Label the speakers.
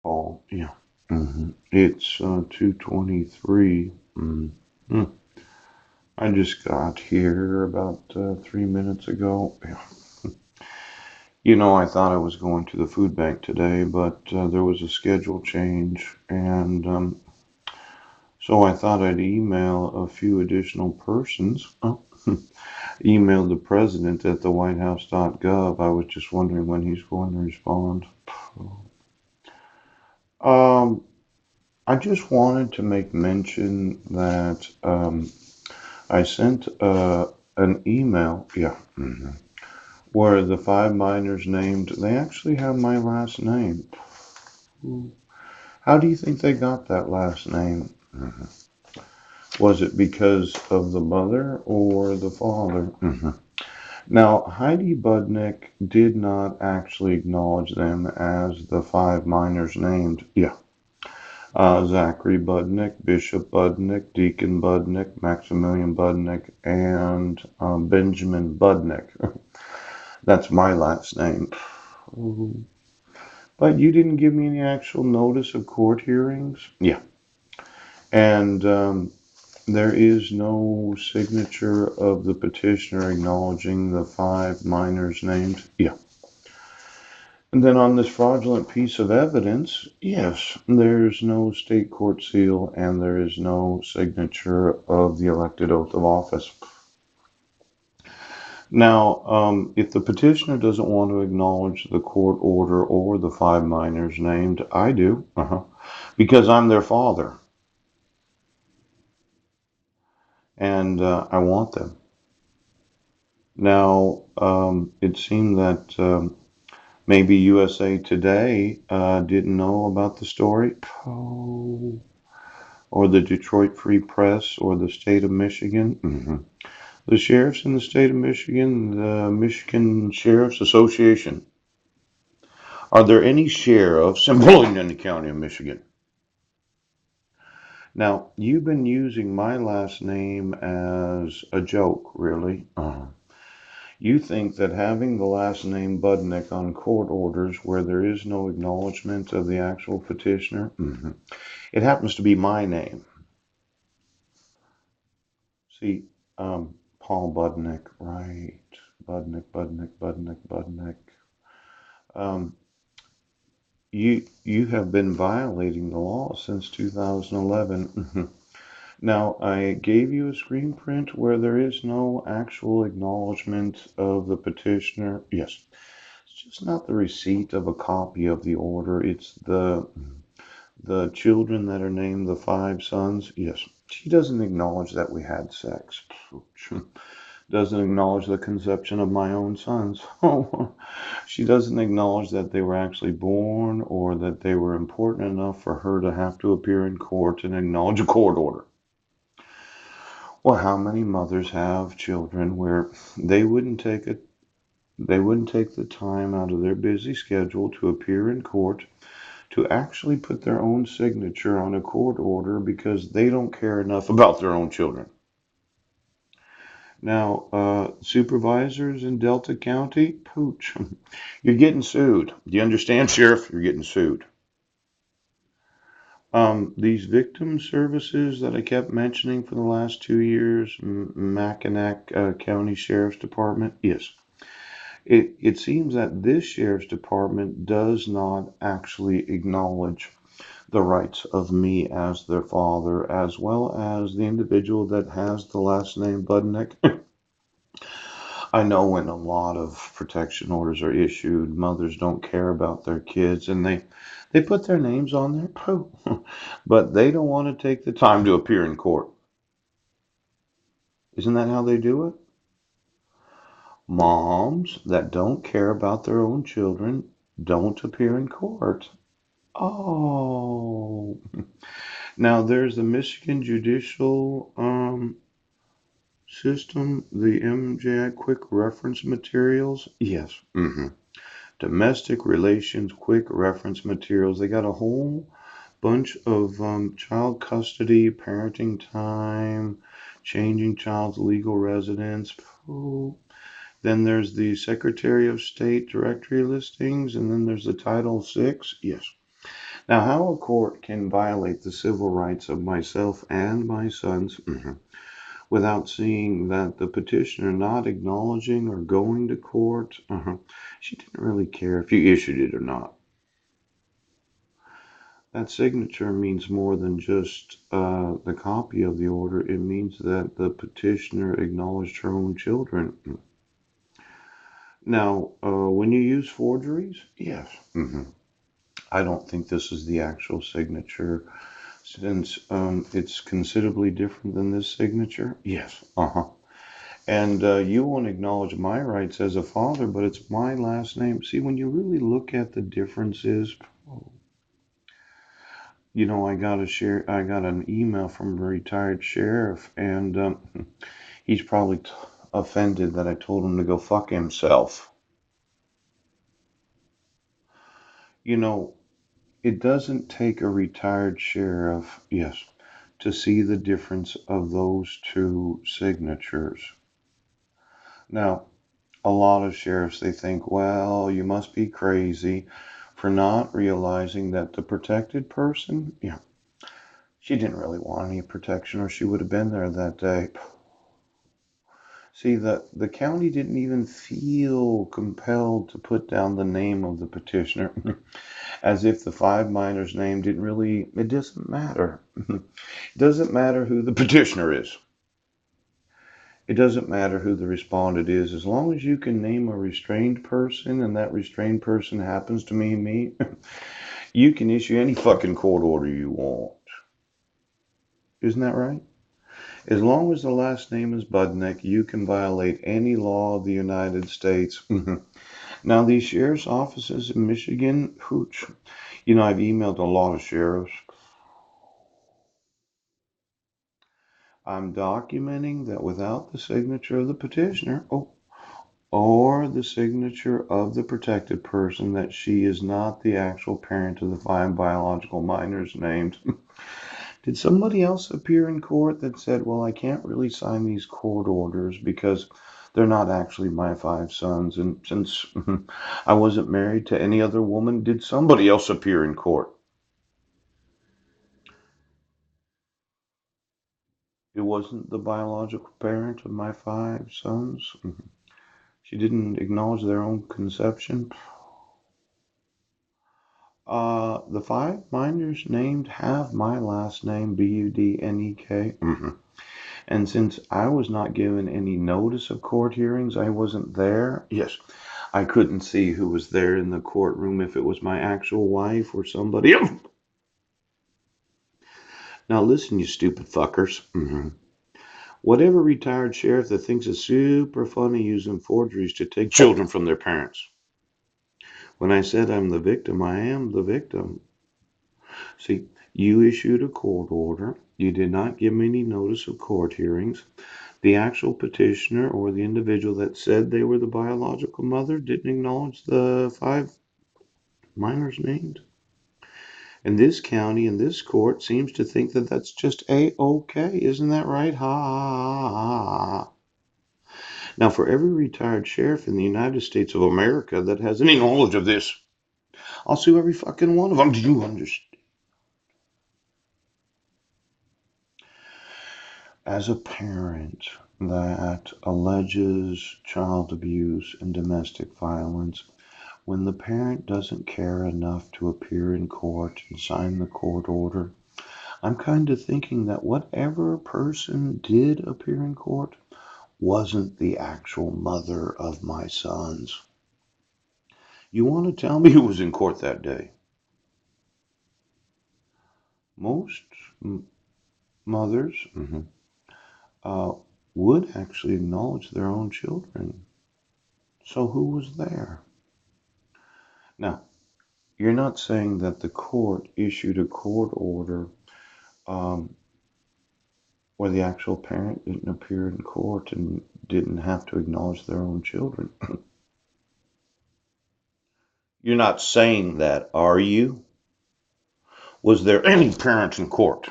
Speaker 1: Oh, yeah. It's 2:23. Mm. I just got here about 3 minutes ago. Yeah. I thought I was going to the food bank today, but there was a schedule change, and so I thought I'd email a few additional persons. Oh, emailed the president at the whitehouse.gov. I was just wondering when he's going to respond. Um, I just wanted to make mention that I sent an email, yeah, where the five miners named, they actually have my last name. How do you think they got that last name? Was it because of the mother or the father? Now, Heidi Budnick did not actually acknowledge them as the five miners named. Yeah. Zachary Budnick, Bishop Budnick, Deacon Budnick, Maximilian Budnick, and Benjamin Budnick. That's my last name. But you didn't give me any actual notice of court hearings? Yeah. And there is no signature of the petitioner acknowledging the five minors named? Yeah. And then on this fraudulent piece of evidence, yes, there's no state court seal and there is no signature of the elected oath of office. Now, if the petitioner doesn't want to acknowledge the court order or the five minors named, I do, because I'm their father and I want them. Now, it seemed that maybe USA Today didn't know about the story. Oh. Or the Detroit Free Press, or the state of Michigan. The sheriffs in the state of Michigan, the Michigan Sheriff's Association. Are there any sheriffs in Burlington County of Michigan? Now, you've been using my last name as a joke, really. You think that having the last name Budnick on court orders where there is no acknowledgement of the actual petitioner, it happens to be my name. See, Paul Budnick, right? Budnick. Um, you have been violating the law since 2011. Now, I gave you a screen print where there is no actual acknowledgement of the petitioner. Yes, it's just not the receipt of a copy of the order. It's the children that are named the five sons. Yes, she doesn't acknowledge that we had sex. Doesn't acknowledge the conception of my own sons. She doesn't acknowledge that they were actually born or that they were important enough for her to have to appear in court and acknowledge a court order. Well, how many mothers have children where they wouldn't take it they wouldn't take the time out of their busy schedule to appear in court to actually put their own signature on a court order because they don't care enough about their own children. Now, supervisors in Delta County, pooch, you're getting sued. Do you understand, Sheriff? You're getting sued. These victim services that I kept mentioning for the last 2 years, Mackinac County Sheriff's Department, yes. It seems that this Sheriff's Department does not actually acknowledge the rights of me as their father, as well as the individual that has the last name Budnick. I know when a lot of protection orders are issued, mothers don't care about their kids and they put their names on there, but they don't want to take the time to appear in court. Isn't that how they do it? Moms that don't care about their own children don't appear in court. Oh. Now there's the Michigan Judicial System, the MJI Quick Reference Materials. Yes. Domestic Relations Quick Reference Materials. They got a whole bunch of child custody, parenting time, changing child's legal residence. Oh. Then there's the Secretary of State directory listings, and then there's the Title VI. Yes. Now, how a court can violate the civil rights of myself and my sons without seeing that the petitioner not acknowledging or going to court, she didn't really care if you issued it or not. That signature means more than just the copy of the order. It means that the petitioner acknowledged her own children. Now, when you use forgeries, yes. I don't think this is the actual signature since it's considerably different than this signature. Yes. And you won't acknowledge my rights as a father, but it's my last name. See, when you really look at the differences, I got an email from a retired sheriff, and he's probably offended that I told him to go fuck himself. You know, it doesn't take a retired sheriff, yes, to see the difference of those two signatures. Now, a lot of sheriffs, they think, well, you must be crazy for not realizing that the protected person, she didn't really want any protection or she would have been there that day. See, the county didn't even feel compelled to put down the name of the petitioner, as if the 5 minors' name didn't really, it doesn't matter. It doesn't matter who the petitioner is. It doesn't matter who the respondent is, as long as you can name a restrained person and that restrained person happens to mean me, you can issue any fucking court order you want. Isn't that right? As long as the last name is Budnick, you can violate any law of the United States. Now, these sheriff's offices in Michigan, hooch. I've emailed a lot of sheriffs. I'm documenting that without the signature of the petitioner, or the signature of the protected person, that she is not the actual parent of the 5 biological minors named. Did somebody else appear in court that said, well, I can't really sign these court orders because they're not actually my 5 sons, and since I wasn't married to any other woman, did somebody else appear in court? It wasn't the biological parent of my 5 sons? She didn't acknowledge their own conception? The 5 minors named have my last name, Budnek. And since I was not given any notice of court hearings, I wasn't there. Yes, I couldn't see who was there in the courtroom, if it was my actual wife or somebody else. Now listen, you stupid fuckers. Whatever retired sheriff that thinks it's super funny using forgeries to take children from their parents. When I said I'm the victim, I am the victim. See, you issued a court order. You did not give me any notice of court hearings. The actual petitioner or the individual that said they were the biological mother didn't acknowledge the 5 minors named. And this county and this court seems to think that that's just A-okay. Isn't that right? Ha, ha, ha, ha. Now, for every retired sheriff in the United States of America that has any knowledge of this, I'll sue every fucking one of them. Do you understand? As a parent that alleges child abuse and domestic violence, when the parent doesn't care enough to appear in court and sign the court order, I'm kind of thinking that whatever person did appear in court wasn't the actual mother of my sons. You want to tell me who was in court that day? Most mothers uh, would actually acknowledge their own children. So who was there? Now, you're not saying that the court issued a court order um, where the actual parent didn't appear in court and didn't have to acknowledge their own children. You're not saying that, are you? Was there any parent in court?